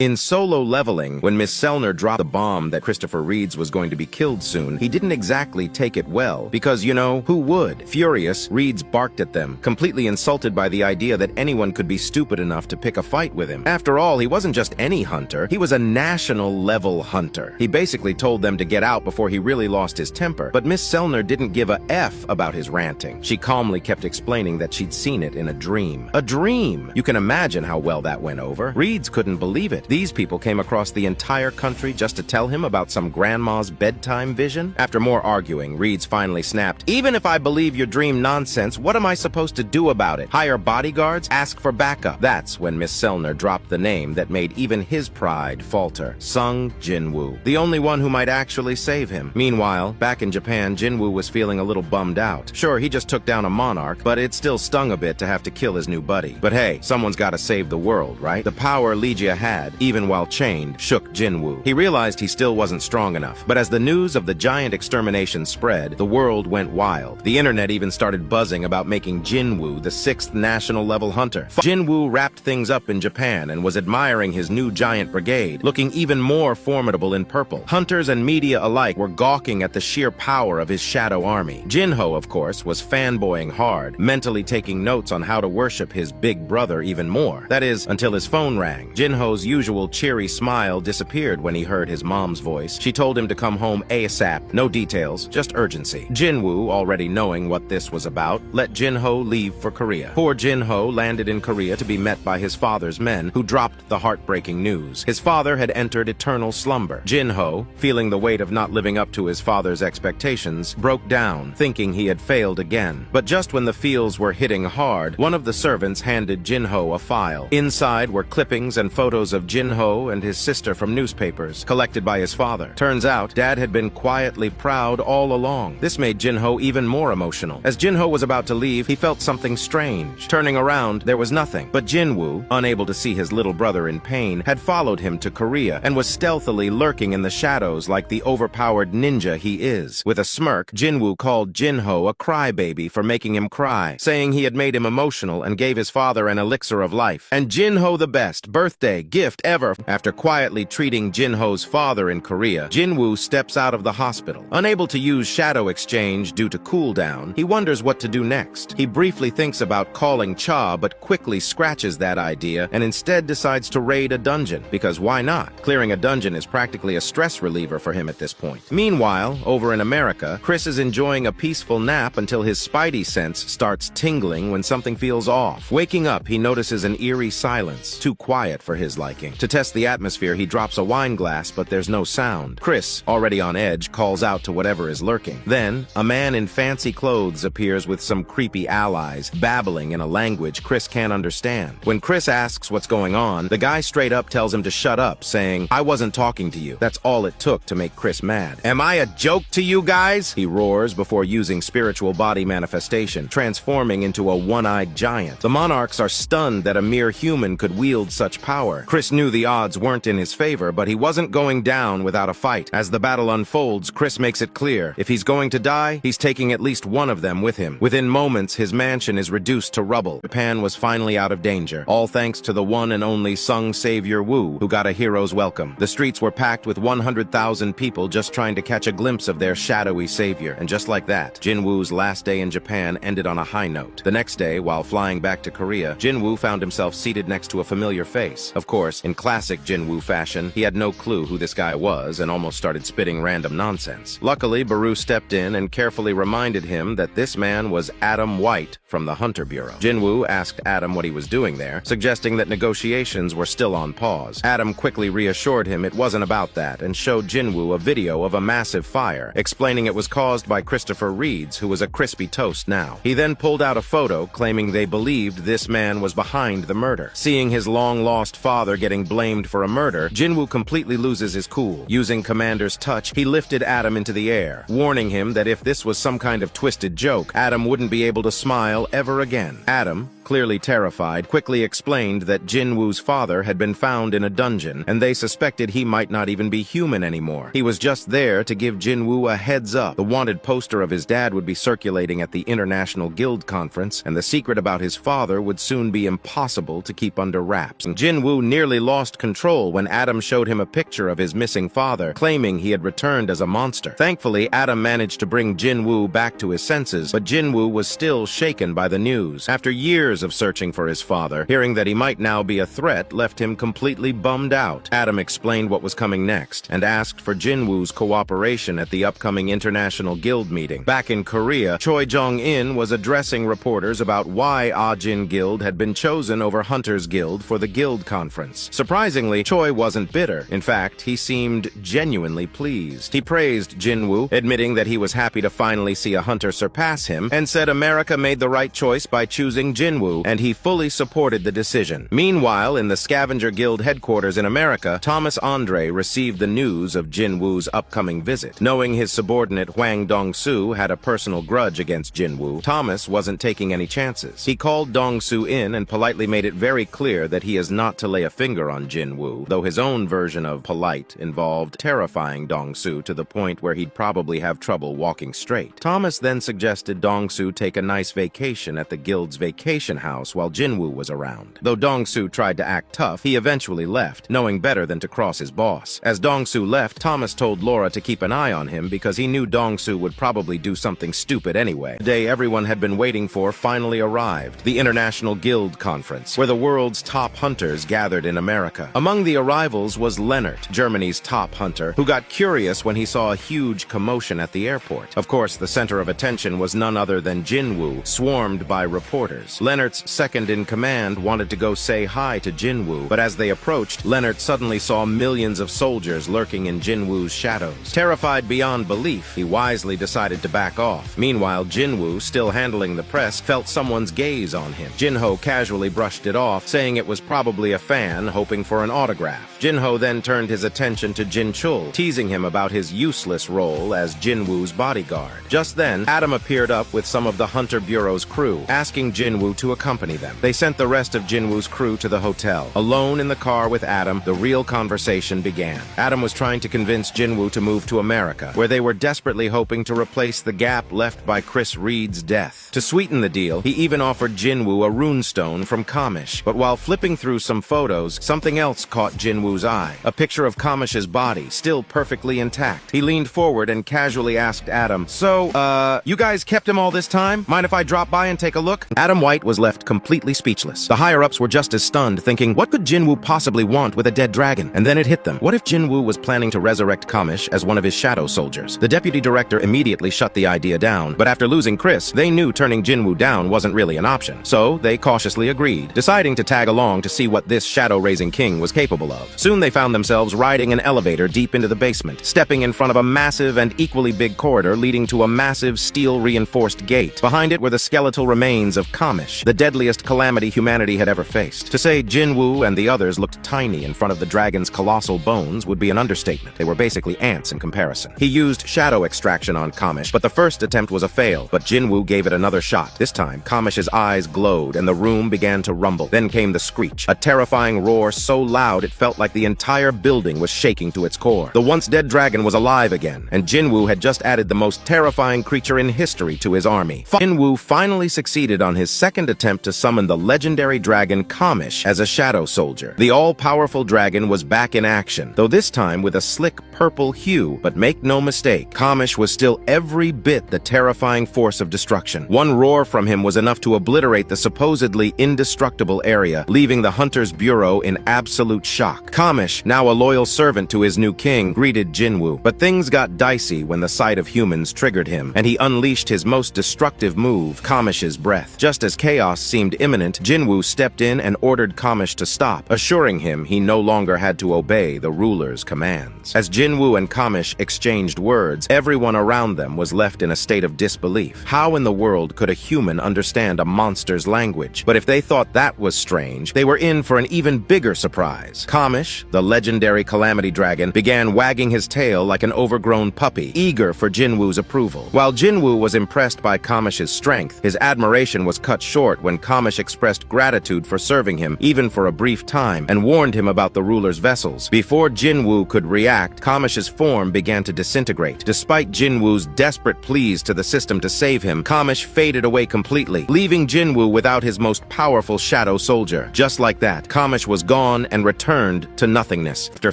In Solo Leveling, when Miss Selner dropped the bomb that Christopher Reeves was going to be killed soon, he didn't exactly take it well, because, you know, who would? Furious, Reeves barked at them, completely insulted by the idea that anyone could be stupid enough to pick a fight with him. After all, he wasn't just any hunter, he was a national-level hunter. He basically told them to get out before he really lost his temper, but Miss Selner didn't give a F about his ranting. She calmly kept explaining that she'd seen it in a dream. A dream! You can imagine how well that went over. Reeves couldn't believe it. These people came across the entire country just to tell him about some grandma's bedtime vision? After more arguing, Reeves finally snapped, "Even if I believe your dream nonsense, what am I supposed to do about it? Hire bodyguards? Ask for backup?" That's when Miss Selner dropped the name that made even his pride falter. Sung Jinwoo. The only one who might actually save him. Meanwhile, back in Japan, Jinwoo was feeling a little bummed out. Sure, he just took down a monarch, but it still stung a bit to have to kill his new buddy. But hey, someone's gotta save the world, right? The power Legia had, even while chained, shook Jinwoo. He realized he still wasn't strong enough, but as the news of the giant extermination spread, the world went wild. The internet even started buzzing about making Jinwoo the 6th national-level hunter. Jinwoo wrapped things up in Japan and was admiring his new giant brigade, looking even more formidable in purple. Hunters and media alike were gawking at the sheer power of his shadow army. Jinho, of course, was fanboying hard, mentally taking notes on how to worship his big brother even more. That is, until his phone rang. Jinho's usual cheery smile disappeared when he heard his mom's voice. She told him to come home ASAP. No details, just urgency. Jinwoo, already knowing what this was about, let Jinho leave for Korea. Poor Jinho landed in Korea to be met by his father's men, who dropped the heartbreaking news. His father had entered eternal slumber. Jinho, feeling the weight of not living up to his father's expectations, broke down, thinking he had failed again. But just when the feels were hitting hard, one of the servants handed Jinho a file. Inside were clippings and photos of Jinho and his sister from newspapers, collected by his father. Turns out, Dad had been quietly proud all along. This made Jinho even more emotional. As Jinho was about to leave, he felt something strange. Turning around, there was nothing. But Jinwoo, unable to see his little brother in pain, had followed him to Korea and was stealthily lurking in the shadows like the overpowered ninja he is. With a smirk, Jinwoo called Jinho a crybaby for making him cry, saying he had made him emotional and gave his father an elixir of life. And Jinho the best birthday gift ever. After quietly treating Jinho's father in Korea, Jinwoo steps out of the hospital. Unable to use shadow exchange due to cooldown, he wonders what to do next. He briefly thinks about calling Cha, but quickly scratches that idea and instead decides to raid a dungeon, because why not? Clearing a dungeon is practically a stress reliever for him at this point. Meanwhile, over in America, Chris is enjoying a peaceful nap until his spidey sense starts tingling when something feels off. Waking up, he notices an eerie silence, too quiet for his liking. To test the atmosphere, he drops a wine glass, but there's no sound. Chris, already on edge, calls out to whatever is lurking. Then, a man in fancy clothes appears with some creepy allies, babbling in a language Chris can't understand. When Chris asks what's going on, the guy straight up tells him to shut up, saying, "I wasn't talking to you." That's all it took to make Chris mad. "Am I a joke to you guys?" he roars before using spiritual body manifestation, transforming into a one-eyed giant. The monarchs are stunned that a mere human could wield such power. Chris knew the odds weren't in his favor, but he wasn't going down without a fight. As the battle unfolds, Chris makes it clear, if he's going to die, he's taking at least one of them with him. Within moments, his mansion is reduced to rubble. Japan was finally out of danger, all thanks to the one and only Sung Savior Woo, who got a hero's welcome. The streets were packed with 100,000 people just trying to catch a glimpse of their shadowy savior. And just like that, Jinwoo's last day in Japan ended on a high note. The next day, while flying back to Korea, Jinwoo found himself seated next to a familiar face. Of course, in classic Jinwoo fashion, he had no clue who this guy was and almost started spitting random nonsense. Luckily, Baru stepped in and carefully reminded him that this man was Adam White from the Hunter Bureau. Jinwoo asked Adam what he was doing there, suggesting that negotiations were still on pause. Adam quickly reassured him it wasn't about that and showed Jinwoo a video of a massive fire, explaining it was caused by Christopher Reeves, who was a crispy toast now. He then pulled out a photo claiming they believed this man was behind the murder. Seeing his long-lost father getting blamed for a murder, Jinwoo completely loses his cool. Using Commander's touch, he lifted Adam into the air, warning him that if this was some kind of twisted joke, Adam wouldn't be able to smile ever again. Adam, clearly terrified, quickly explained that Jinwoo's father had been found in a dungeon, and they suspected he might not even be human anymore. He was just there to give Jinwoo a heads up. The wanted poster of his dad would be circulating at the International Guild Conference, and the secret about his father would soon be impossible to keep under wraps. Jinwoo nearly lost control when Adam showed him a picture of his missing father, claiming he had returned as a monster. Thankfully, Adam managed to bring Jinwoo back to his senses, but Jinwoo was still shaken by the news. After years of searching for his father, hearing that he might now be a threat left him completely bummed out. Adam explained what was coming next, and asked for Jinwoo's cooperation at the upcoming International Guild meeting. Back in Korea, Choi Jong-in was addressing reporters about why Ah-jin Guild had been chosen over Hunter's Guild for the Guild Conference. Surprisingly, Choi wasn't bitter. In fact, he seemed genuinely pleased. He praised Jinwoo, admitting that he was happy to finally see a hunter surpass him, and said America made the right choice by choosing Jinwoo, and he fully supported the decision. Meanwhile, in the Scavenger Guild headquarters in America, Thomas Andre received the news of Jinwoo's upcoming visit. Knowing his subordinate Hwang Dong-soo had a personal grudge against Jinwoo, Thomas wasn't taking any chances. He called Dong-soo in and politely made it very clear that he is not to lay a finger on Jinwoo, though his own version of polite involved terrifying Dong-soo to the point where he'd probably have trouble walking straight. Thomas then suggested Dong-soo take a nice vacation at the guild's vacation house while Jinwoo was around. Though Dong-soo tried to act tough, he eventually left, knowing better than to cross his boss. As Dong-soo left, Thomas told Laura to keep an eye on him because he knew Dong-soo would probably do something stupid anyway. The day everyone had been waiting for finally arrived, the International Guild Conference, where the world's top hunters gathered in America. Among the arrivals was Leonard, Germany's top hunter, who got curious when he saw a huge commotion at the airport. Of course, the center of attention was none other than Jinwoo, swarmed by reporters. Leonard's second-in-command wanted to go say hi to Jinwoo, but as they approached, Leonard suddenly saw millions of soldiers lurking in Jinwoo's shadows. Terrified beyond belief, he wisely decided to back off. Meanwhile, Jinwoo, still handling the press, felt someone's gaze on him. Jinho casually brushed it off, saying it was probably a fan hoping for an autograph. Jinho then turned his attention to Jinchul, teasing him about his useless role as Jinwoo's bodyguard. Just then, Adam appeared up with some of the Hunter Bureau's crew, asking Jinwoo to accompany them. They sent the rest of Jinwoo's crew to the hotel. Alone in the car with Adam, the real conversation began. Adam was trying to convince Jinwoo to move to America, where they were desperately hoping to replace the gap left by Chris Reed's death. To sweeten the deal, he even offered Jinwoo a runestone from Kamish. But while flipping through some photos, something else caught Jinwoo's eye. A picture of Kamish's body, still perfectly intact. He leaned forward and casually asked Adam, "So, you guys kept him all this time? Mind if I drop by and take a look?" Adam White was left completely speechless. The higher-ups were just as stunned, thinking, what could Jinwoo possibly want with a dead dragon? And then it hit them. What if Jinwoo was planning to resurrect Kamish as one of his shadow soldiers? The deputy director immediately shut the idea down, but after losing Chris, they knew turning Jinwoo down wasn't really an option. So they cautiously agreed, deciding to tag along to see what this shadow-raising king was capable of. Soon they found themselves riding an elevator deep into the basement, stepping in front of a massive and equally big corridor leading to a massive steel-reinforced gate. Behind it were the skeletal remains of Kamish, the deadliest calamity humanity had ever faced. To say Jinwoo and the others looked tiny in front of the dragon's colossal bones would be an understatement. They were basically ants in comparison. He used shadow extraction on Kamish, but the first attempt was a fail, but Jinwoo gave it another shot. This time, Kamish's eyes glowed and the room began to rumble. Then came the screech, a terrifying roar so loud it felt like the entire building was shaking to its core. The once-dead dragon was alive again, and Jinwoo had just added the most terrifying creature in history to his army. Jinwoo finally succeeded on his second attempt to summon the legendary dragon Kamish as a shadow soldier. The all-powerful dragon was back in action, though this time with a slick purple hue, but make no mistake, Kamish was still every bit the terrifying force of destruction. One roar from him was enough to obliterate the supposedly indestructible area, leaving the Hunter's Bureau in absolute shock. Kamish, now a loyal servant to his new king, greeted Jinwoo, but things got dicey when the sight of humans triggered him, and he unleashed his most destructive move, Kamish's breath. Just as chaos seemed imminent, Jinwoo stepped in and ordered Kamish to stop, assuring him he no longer had to obey the ruler's commands. As Jinwoo and Kamish exchanged words, everyone around them was left in a state of disbelief. How in the world could a human understand a monster's language? But if they thought that was strange, they were in for an even bigger surprise. Kamish, the legendary calamity dragon, began wagging his tail like an overgrown puppy, eager for Jinwoo's approval. While Jinwoo was impressed by Kamish's strength, his admiration was cut short heart when Kamish expressed gratitude for serving him, even for a brief time, and warned him about the ruler's vessels. Before Jinwoo could react, Kamish's form began to disintegrate. Despite Jinwoo's desperate pleas to the system to save him, Kamish faded away completely, leaving Jinwoo without his most powerful shadow soldier. Just like that, Kamish was gone and returned to nothingness. After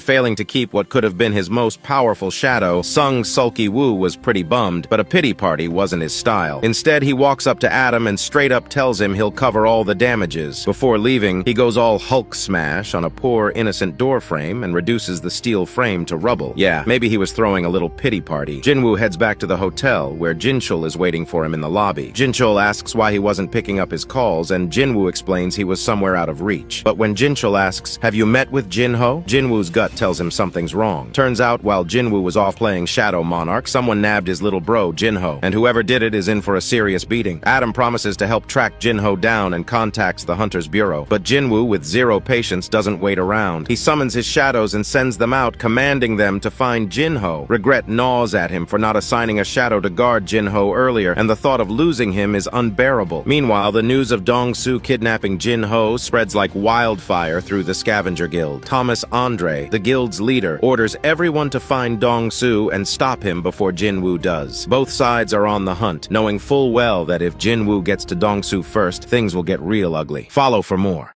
failing to keep what could have been his most powerful shadow, Sung Sulky Woo was pretty bummed, but a pity party wasn't his style. Instead, he walks up to Adam and straight up tells him he'll cover all the damages. Before leaving, he goes all Hulk smash on a poor, innocent door frame and reduces the steel frame to rubble. Yeah, maybe he was throwing a little pity party. Jinwoo heads back to the hotel, where Jinchul is waiting for him in the lobby. Jinchul asks why he wasn't picking up his calls, and Jinwoo explains he was somewhere out of reach. But when Jinchul asks, "Have you met with Jinho?" Jinwoo's gut tells him something's wrong. Turns out, while Jinwoo was off playing Shadow Monarch, someone nabbed his little bro, Jinho, and whoever did it is in for a serious beating. Adam promises to help track Jinho down and contacts the Hunter's Bureau. But Jinwoo, with zero patience, doesn't wait around. He summons his shadows and sends them out, commanding them to find Jinho. Regret gnaws at him for not assigning a shadow to guard Jinho earlier, and the thought of losing him is unbearable. Meanwhile, the news of Dong-Su kidnapping Jinho spreads like wildfire through the Scavenger Guild. Thomas Andre, the guild's leader, orders everyone to find Dong-Su and stop him before Jinwoo does. Both sides are on the hunt, knowing full well that if Jinwoo gets to Dong-Su first, things will get real ugly. Follow for more.